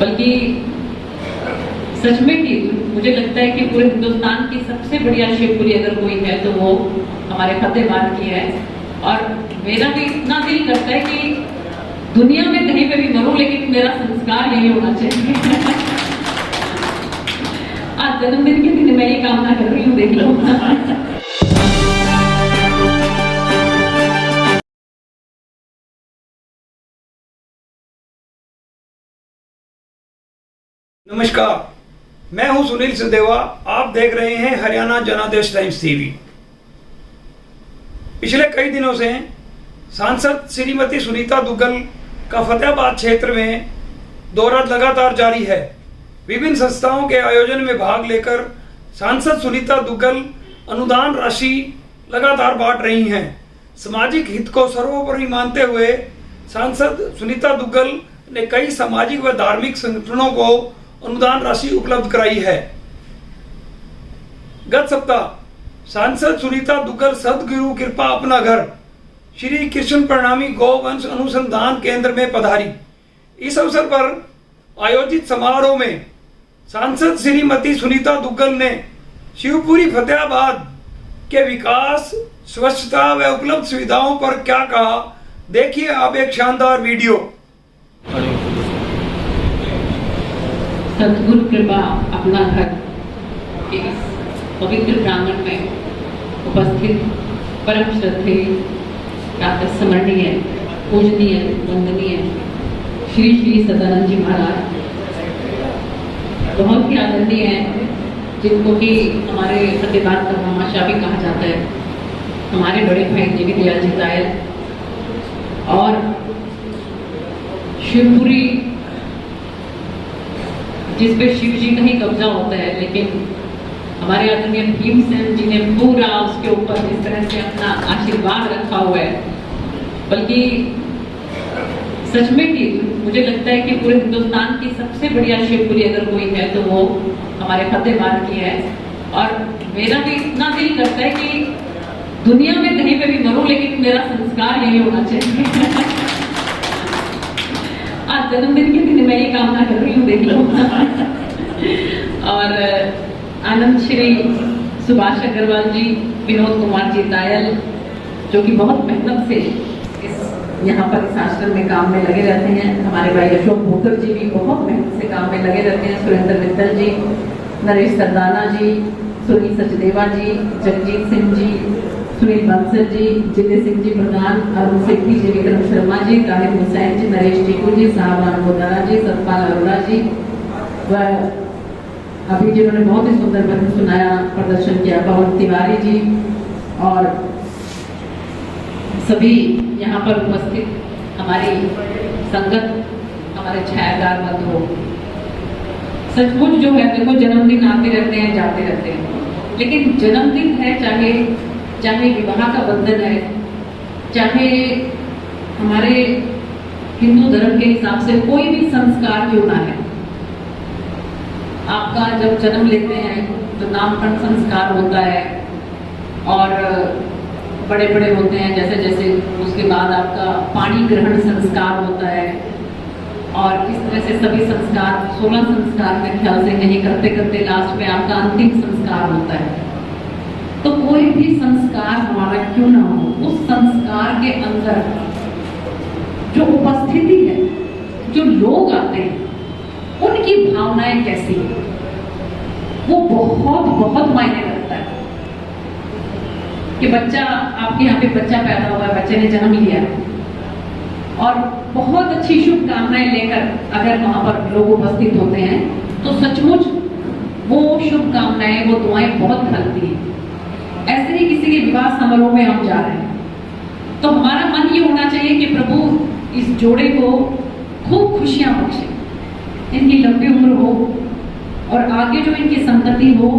बल्कि सच में कि मुझे लगता है कि पूरे हिंदुस्तान की सबसे बढ़िया शिवपुरी अगर कोई है तो वो हमारे फतेहाबाद की है। और मेरा भी इतना दिल करता है कि दुनिया में कहीं पे भी मरूं लेकिन मेरा संस्कार यही होना चाहिए। आज जन्मदिन के दिन मैं ये कामना कर रही हूँ, देख लो। नमस्कार, मैं हूं सुनील सिद्धेवा। आप देख रहे हैं हरियाणा जनादेश टाइम्स टीवी। पिछले कई दिनों से सांसद श्रीमती सुनीता दुग्गल का फतेहाबाद क्षेत्र में दौरा लगातार जारी है। विभिन्न संस्थाओं के आयोजन में भाग लेकर सांसद सुनीता दुग्गल अनुदान राशि लगातार बांट रही हैं। सामाजिक हित को सर्वोपरि मानते हुए सांसद सुनीता दुग्गल ने कई सामाजिक व धार्मिक संगठनों को अनुदान राशि उपलब्ध कराई है। गत सप्ताह सांसद सुनीता दुग्गल सदगुरु कृपा अपना घर श्री कृष्ण प्रणामी गौवंश अनुसंधान केंद्र में पधारी। इस अवसर पर आयोजित समारोह में सांसद श्रीमती सुनीता दुग्गल ने शिवपुरी फतेहाबाद के विकास, स्वच्छता व उपलब्ध सुविधाओं पर क्या कहा, देखिए आप एक शानदार वीडियो। सदगुरु कृपा अपना घर के इस पवित्र प्रांगण में उपस्थित परम श्रद्धेय, प्रातः स्मरणीय, पूजनीय, वंदनीय श्री श्री सदानंद जी महाराज बहुत ही आदरणीय हैं, जिनको कि हमारे फतेहाबाद का भामाशाह भी कहा जाता है। हमारे बड़े भाई जी दयाल जी तायल और शिवपुरी जिस पे शिव जी का ही कब्जा होता है, लेकिन हमारे आदरणीय भीमसेन जी ने पूरा उसके ऊपर इस तरह से अपना आशीर्वाद रखा हुआ है। बल्कि सच में कि मुझे लगता है कि पूरे हिंदुस्तान की सबसे बढ़िया शिवपुरी अगर कोई है तो वो हमारे फतेहाबाद की है। और मेरा भी इतना दिल करता है कि दुनिया में कहीं पे भी मरूं लेकिन मेरा संस्कार यही होना चाहिए। आज जन्मदिन के दिन मैं ये कामना कर रही हूँ, देख लो। और आनंद श्री सुभाष अग्रवाल जी, विनोद कुमार जी तायल, जो कि बहुत मेहनत से यहाँ पर इस आश्रम में काम में लगे रहते हैं। हमारे भाई अशोक भूकर जी भी बहुत मेहनत से काम में लगे रहते हैं। सुरेंद्र मित्तल जी, नरेश सरदाना जी, सुनील सचदेवा जी, जगजीत सिंह जी, सुनील बंसल जी, जितेंद्र सिंह जी प्रधान, अरुण सेठी जी, विक्रम शर्मा जी, ताहिर हुसैन जी, नरेश टीकू जी, साहबान गोदारा जी, सतपाल अरोड़ा जी, व अभी जिन्होंने बहुत ही सुंदर भजन सुनाया, प्रदर्शन किया, पवन तिवारी जी, और सभी यहाँ पर उपस्थित हमारी संगत, हमारे छायाकार बंधु। सचमुच जो है, देखो जन्मदिन आते रहते हैं, जाते रहते हैं, लेकिन जन्मदिन है, चाहे विवाह का बंधन है, चाहे हमारे हिंदू धर्म के हिसाब से कोई भी संस्कार क्यों ना है। आपका जब जन्म लेते हैं तो नामकरण संस्कार होता है और बड़े बड़े होते हैं, जैसे जैसे उसके बाद आपका पाणी ग्रहण संस्कार होता है। और इस तरह से सभी संस्कार, 16 संस्कार मेरे ख्याल से नहीं करते करते लास्ट में आपका अंतिम संस्कार होता है। तो कोई भी संस्कार हमारा क्यों ना हो, उस संस्कार के अंदर जो उपस्थिति है, जो लोग आते हैं, उनकी भावनाएं कैसी है, वो बहुत बहुत मायने रखता है। कि बच्चा, आपके यहाँ पे बच्चा पैदा हुआ है, बच्चे ने जन्म लिया और बहुत अच्छी शुभकामनाएं लेकर अगर वहां पर लोग उपस्थित होते हैं तो सचमुच वो शुभकामनाएं, वो दुआएं बहुत फलती है। ऐसे ही किसी के विवाह समारोह में हम जा रहे हैं तो हमारा मन ये होना चाहिए कि प्रभु इस जोड़े को खूब खुशियां बख्शे, इनकी लंबी उम्र हो और आगे जो इनकी संतति हो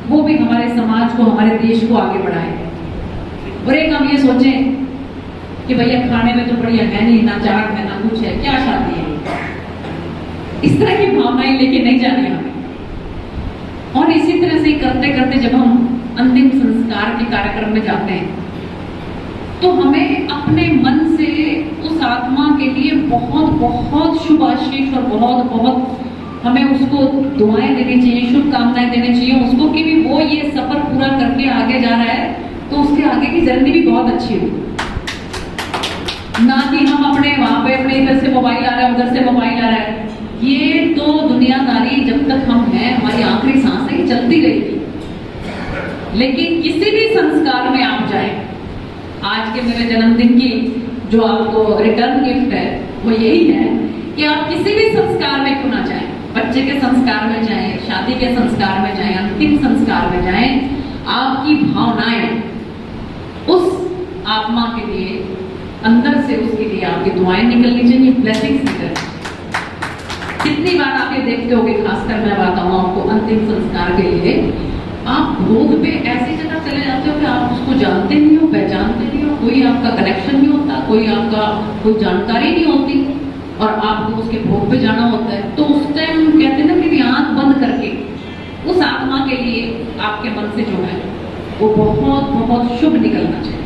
वो भी हमारे समाज को, हमारे देश को आगे बढ़ाए। और एक हम ये सोचें कि भैया खाने में तो बढ़िया है नहीं, ना चाट है ना कुछ है, क्या शादी है। इस तरह की भावनाएं लेके नहीं जानी हमें। और इसी तरह से करते करते जब हम अंतिम संस्कार के कार्यक्रम में जाते हैं तो हमें अपने मन से उस आत्मा के लिए बहुत बहुत शुभ आशीष और बहुत बहुत हमें उसको दुआएं देनी चाहिए, शुभकामनाएं देनी चाहिए उसको कि भी वो ये सफर पूरा करके आगे जा रहा है तो उसके आगे की जर्नी भी बहुत अच्छी हो, ना कि हम अपने वहां पे अपने इधर से मोबाइल आ रहा है उधर से मोबाइल आ रहा है। ये तो दुनियादारी जब तक हम हैं, हमारी आखिरी सांसें ही चलती रहेगी। लेकिन किसी भी संस्कार में आप जाएं, आज के मेरे जन्मदिन की जो आपको रिटर्न गिफ्ट है वो यही है कि आप किसी भी संस्कार में क्यों ना जाएं, बच्चे के संस्कार में जाएं, शादी के संस्कार में जाएं, अंतिम संस्कार में जाएं, आपकी भावनाएं उस आत्मा के लिए अंदर से उसके लिए आपकी दुआएं निकलनी चाहिए, ब्लेसिंग्स निकलनी। कितनी बार आप ये देखते होगे, खासकर मैं बताऊं आपको अंतिम संस्कार के लिए, आप भोग पे ऐसी जगह चले जाते हो कि आप उसको जानते नहीं हो, पहचानते नहीं हो, कोई आपका कनेक्शन नहीं होता, कोई आपका कोई जानकारी नहीं होती और आपको उसके भोग पे जाना होता है। तो उस टाइम कहते हैं ना कि आंख बंद करके उस आत्मा के लिए आपके मन से जो है वो बहुत बहुत शुभ निकलना चाहिए।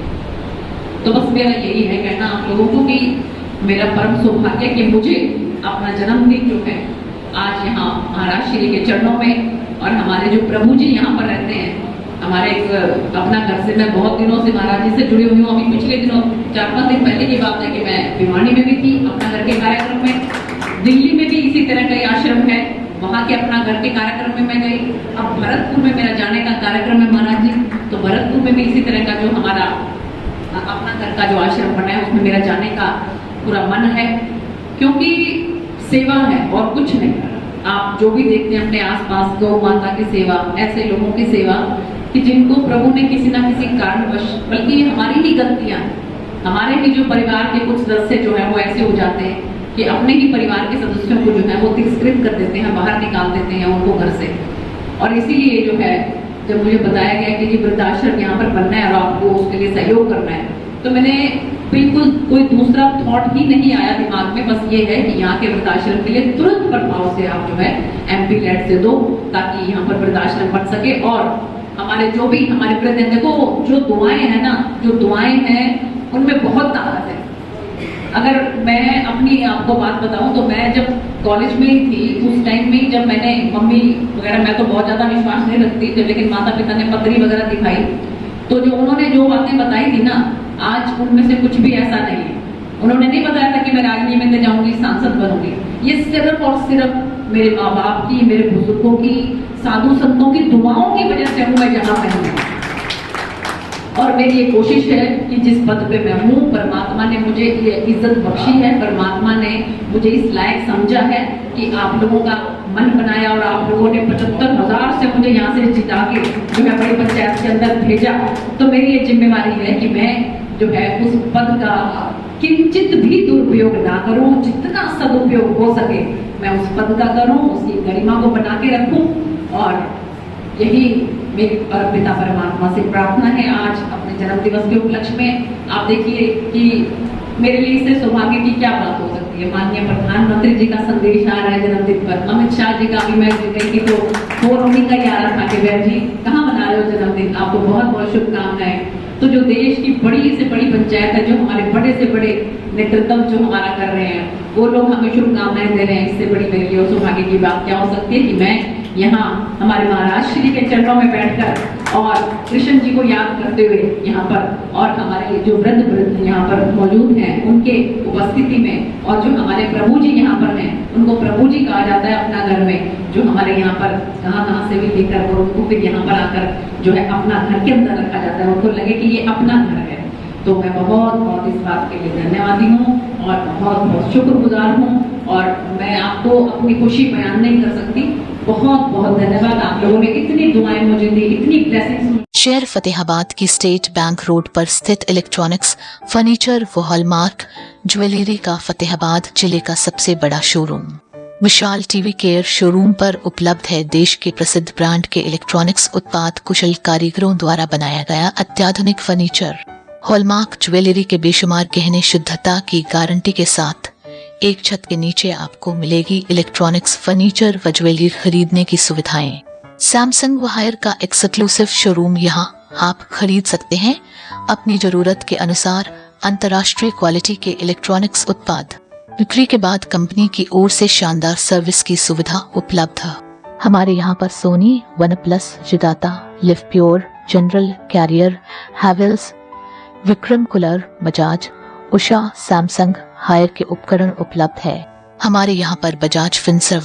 तो बस मेरा यही है कहना आप लोगों को कि मेरा परम सौभाग्य कि मुझे अपना जन्मदिन जो है आज यहाँ महाराज श्री के चरणों में, और हमारे जो प्रभु जी यहाँ पर रहते हैं, हमारे एक अपना घर से मैं बहुत दिनों से महाराज जी से जुड़ी हुई हूँ। अभी पिछले दिनों 4-5 दिन पहले की बात है कि मैं भिवानी में भी थी अपना घर के कार्यक्रम में, दिल्ली में भी इसी तरह का आश्रम है, वहाँ के अपना घर के कार्यक्रम में मैं गई। अब भरतपुर में मेरा जाने का कार्यक्रम है महाराज जी, तो भरतपुर में भी इसी तरह का जो हमारा अपना घर का जो आश्रम बना है उसमें मेरा जाने का पूरा मन है, क्योंकि सेवा है और कुछ नहीं। आप जो भी देखते हैं अपने आसपास गौ माता की सेवा, ऐसे लोगों की सेवा कि जिनको प्रभु ने किसी ना किसी कारणवश, बल्कि हमारी ही गलतियां, हमारे ही जो परिवार के कुछ सदस्य जो है वो ऐसे हो जाते हैं कि अपने ही परिवार के सदस्यों को जो है वो तिरस्कृत कर देते हैं, बाहर निकाल देते हैं उनको घर से। और इसीलिए जो है जब मुझे बताया गया कि ये वृद्धाश्रम यहाँ पर बनना है और आपको उसके लिए सहयोग करना है, तो मैंने बिल्कुल कोई दूसरा थॉट ही नहीं आया दिमाग में, बस ये है कि यहाँ के वृद्धाश्रम के लिए तुरंत प्रभाव से आप जो है MP लेट से दो, ताकि यहाँ पर वृद्धाश्रम बन सके। और हमारे जो भी हमारे वृद्ध हैं, देखो जो दुआएं हैं ना, जो दुआएं हैं उनमें बहुत ताकत है। अगर मैं अपनी आपको बात बताऊं तो मैं जब कॉलेज में ही थी उस टाइम में जब मैंने मम्मी वगैरह, मैं तो बहुत ज्यादा विश्वास नहीं रखती थी, लेकिन माता पिता ने पत्री वगैरह दिखाई तो जो उन्होंने जो बातें बताई थी ना, आज उनमें से कुछ भी ऐसा नहीं है। उन्होंने नहीं बताया था कि मैं राजनीति में जाऊंगी, सांसद बनूंगी। ये सिर्फ और सिर्फ मेरे माँ बाप की, मेरे बुजुर्गों की, साधु संतों की दुआओं की वजह से हूँ मैं जहाँ पे हूँ। और मेरी ये कोशिश है कि जिस पद पे मैं हूँ, परमात्मा ने मुझे ये इज्जत बख्शी है, परमात्मा ने मुझे इस लायक समझा है कि आप लोगों का मन बनाया और आप लोगों ने 75,000 से मुझे यहाँ से जिता के जो है बड़ी पंचायत के अंदर भेजा। तो मेरी ये जिम्मेवारी है कि मैं जो है उस पद का किंचित भी दुरुपयोग ना करूं, जितना सदुपयोग हो सके मैं उस पद का करूं, उसकी गरिमा को बना के रखूं। और यही मेरी पिता परमात्मा से प्रार्थना है। आज अपने जन्म दिवस के उपलक्ष्य में आप देखिए कि मेरे लिए इससे सौभाग्य की क्या बात हो सकती है। माननीय प्रधानमंत्री जी का संदेश आ रहा है जन्मदिन पर, अमित शाह जी का भी मैं गई थी तो फोन उन्हीं का ही आ रहा था कि बहन जी कहाँ मना रहे हो जन्मदिन, आपको बहुत बहुत शुभकामनाएं। तो जो देश की बड़ी से बड़ी पंचायत है, जो हमारे बड़े से बड़े नेतृत्व जो हमारा कर रहे हैं, वो लोग हमें शुभकामनाएं दे रहे हैं, इससे बड़ी मेरे लिए सौभाग्य की बात क्या हो सकती है कि मैं यहाँ हमारे महाराज श्री के चरणों में बैठकर और कृष्ण जी को याद करते हुए यहाँ पर, और हमारे जो वृद्ध यहाँ पर मौजूद हैं उनके उपस्थिति में, और जो हमारे प्रभु जी यहाँ पर हैं उनको प्रभु जी कहा जाता है अपना घर में, जो हमारे यहाँ पर कहाँ से भी लेकर और उनको फिर यहाँ पर आकर जो है अपना घर के अंदर रखा जाता है, उनको लगे कि ये अपना घर है। तो मैं बहुत बहुत इस बात के लिए धन्यवादी हूँ और बहुत बहुत शुक्रगुजार हूँ, और मैं आपको अपनी खुशी बयान नहीं कर सकती। बहुत बहुत धन्यवाद, आप लोगों ने इतनी दुआएं मुझे दी, इतनी ब्लेसिंग्स। शहर फतेहाबाद की स्टेट बैंक रोड पर स्थित इलेक्ट्रॉनिक्स, फर्नीचर व हॉलमार्क ज्वेलरी का फतेहाबाद जिले का सबसे बड़ा शोरूम विशाल टीवी केयर शोरूम पर उपलब्ध है देश के प्रसिद्ध ब्रांड के इलेक्ट्रॉनिक्स उत्पाद कुशल कारीगरों द्वारा बनाया गया अत्याधुनिक फर्नीचर, हॉलमार्क ज्वेलरी के बेशुमार गहने शुद्धता की गारंटी के साथ एक छत के नीचे आपको मिलेगी इलेक्ट्रॉनिक्स, फर्नीचर व ज्वेलरी खरीदने की सुविधाएं। सैमसंग व हायर का एक्सक्लूसिव शोरूम यहाँ आप खरीद सकते हैं अपनी जरूरत के अनुसार अंतर्राष्ट्रीय क्वालिटी के इलेक्ट्रॉनिक्स उत्पाद। बिक्री के बाद कंपनी की ओर से शानदार सर्विस की सुविधा उपलब्ध है। हमारे यहाँ पर सोनी, वन प्लस, जिदाता, Livpure, General, Carrier, Havells, Vikram cooler, Bajaj, Usha, Samsung, Haier के उपकरण उपलब्ध है। हमारे यहाँ पर Bajaj Finserv,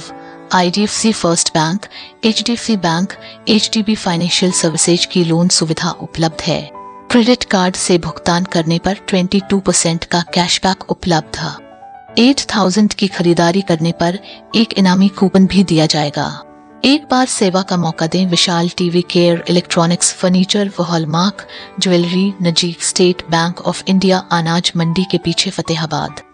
IDFC first bank, HDFC bank, HDB financial services की लोन सुविधा उपलब्ध है। क्रेडिट कार्ड से भुगतान करने पर 22% का कैशबैक उपलब्ध है। 8000 की खरीदारी करने पर एक इनामी कूपन भी दिया जाएगा। एक बार सेवा का मौका दें। विशाल टीवी केयर इलेक्ट्रॉनिक्स, फर्नीचर व हॉलमार्क ज्वेलरी, नजीक स्टेट बैंक ऑफ इंडिया, अनाज मंडी के पीछे, फतेहाबाद।